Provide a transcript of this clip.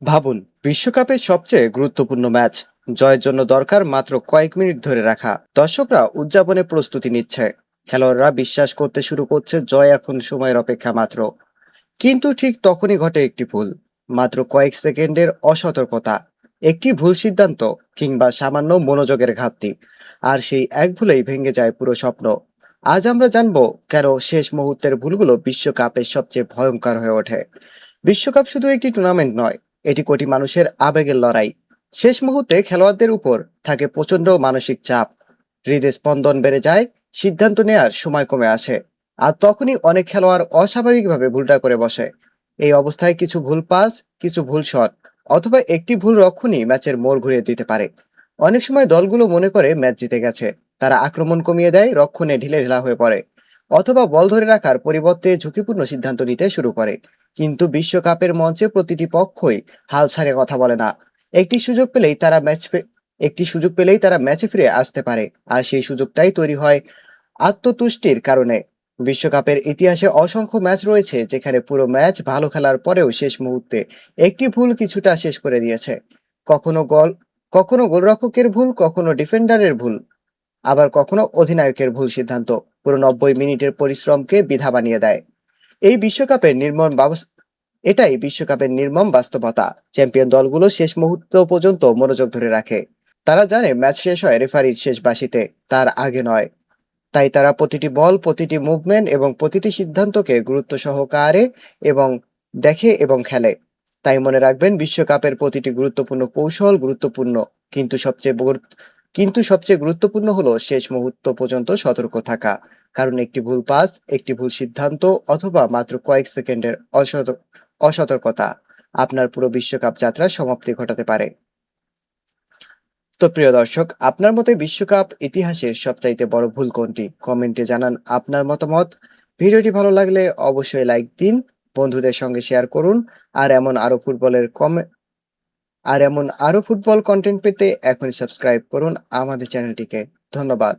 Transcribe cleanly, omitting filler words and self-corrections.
ভাবুন, বিশ্বকাপের সবচেয়ে গুরুত্বপূর্ণ ম্যাচ জয়ের জন্য দরকার মাত্র কয়েক মিনিট ধরে রাখা। দর্শকরা উদযাপনে প্রস্তুতি নিচ্ছে, খেলোয়াড়রা বিশ্বাস করতে শুরু করছে জয় এখন সময়ের অপেক্ষা মাত্র। কিন্তু ঠিক তখনই ঘটে একটি ভুল, মাত্র কয়েক সেকেন্ডের অসতর্কতা, একটি ভুল সিদ্ধান্ত কিংবা সামান্য মনোযোগের ঘাটতি, আর সেই এক ভুলেই ভেঙে যায় পুরো স্বপ্ন। আজ আমরা জানবো কেন শেষ মুহূর্তের ভুলগুলো বিশ্বকাপের সবচেয়ে ভয়ঙ্কর হয়ে ওঠে। বিশ্বকাপ শুধু একটি টুর্নামেন্ট নয়, এটি কোটি মানুষের আবেগের লড়াই। শেষ মুহূর্তে খেলোয়াড়দের উপর থাকে প্রচন্ড মানসিক চাপ, হৃদস্পন্দন বেড়ে যায়, সিদ্ধান্ত নেয়ার সময় কমে আসে, আর তখনই অনেক খেলোয়াড় অস্বাভাবিকভাবে ভুলটা করে বসে। এই অবস্থায় কিছু ভুল পাস, কিছু ভুল শট অথবা একটি ভুল রক্ষণই ম্যাচের মোড় ঘুরিয়ে দিতে পারে। অনেক সময় দলগুলো মনে করে ম্যাচ জিতে গেছে, তারা আক্রমণ কমিয়ে দেয়, রক্ষণে ঢিলে ঢালা হয়ে পড়ে, অথবা বল ধরে রাখার পরিবর্তে ঝুঁকিপূর্ণ সিদ্ধান্ত নিতে শুরু করে। কিন্তু বিশ্বকাপের মঞ্চে প্রতিটি পক্ষই হাল ছাড়ে কথা বলে না। একটি সুযোগ পেলেই তারা একটি সুযোগ পেলেই তারা ম্যাচে ফিরে আসতে পারে, আর সেই সুযোগটাই তৈরি হয় আত্মতুষ্টির কারণে। বিশ্বকাপের ইতিহাসে অসংখ্য ম্যাচ রয়েছে যেখানে পুরো ম্যাচ ভালো খেলার পরেও শেষ মুহূর্তে একটি ভুল কিছুটা শেষ করে দিয়েছে। কখনো কখনো গোলরক্ষকের ভুল, কখনো ডিফেন্ডারের ভুল, আবার কখনো অধিনায়কের ভুল সিদ্ধান্ত পুরো 90 মিনিটের পরিশ্রমকে বিধা বানিয়ে দেয়। এই বিশ্বকাপের নির্মম এটাই বিশ্বকাপের নির্মম বাস্তবতা। চ্যাম্পিয়ন দলগুলো শেষ মুহূর্ত পর্যন্ত মনোযোগ ধরে রাখে। তারা জানে ম্যাচ শেষ হয় রেফারির শেষ বাঁশিতে, তার আগে নয়। তাই তারা প্রতিটি বল, প্রতিটি মুভমেন্ট এবং প্রতিটি সিদ্ধান্তকে গুরুত্ব সহকারে এবং দেখে এবং খেলে। তাই মনে রাখবেন, বিশ্বকাপের প্রতিটি গুরুত্বপূর্ণ কৌশল গুরুত্বপূর্ণ, কিন্তু সবচেয়ে গুরুত্বপূর্ণ হলো শেষ মুহূর্ত পর্যন্ত সতর্ক থাকা। কারণ একটি ভুল পাস, একটি ভুল সিদ্ধান্ত অথবা মাত্র কয়েক সেকেন্ডের অসতর্কতা আপনার পুরো বিশ্বকাপ যাত্রার সমাপ্তি ঘটাতে পারে। তো প্রিয় দর্শক, আপনার মতে বিশ্বকাপ ইতিহাসের সবচাইতে বড় ভুল কোনটি? কমেন্টে জানান আপনার মতামত। ভিডিওটি ভালো লাগলে অবশ্যই লাইক দিন, বন্ধুদের সঙ্গে শেয়ার করুন। আর এমন আরো ফুটবল কন্টেন্ট পেতে এখনই সাবস্ক্রাইব করুন আমাদের চ্যানেলটিকে। ধন্যবাদ।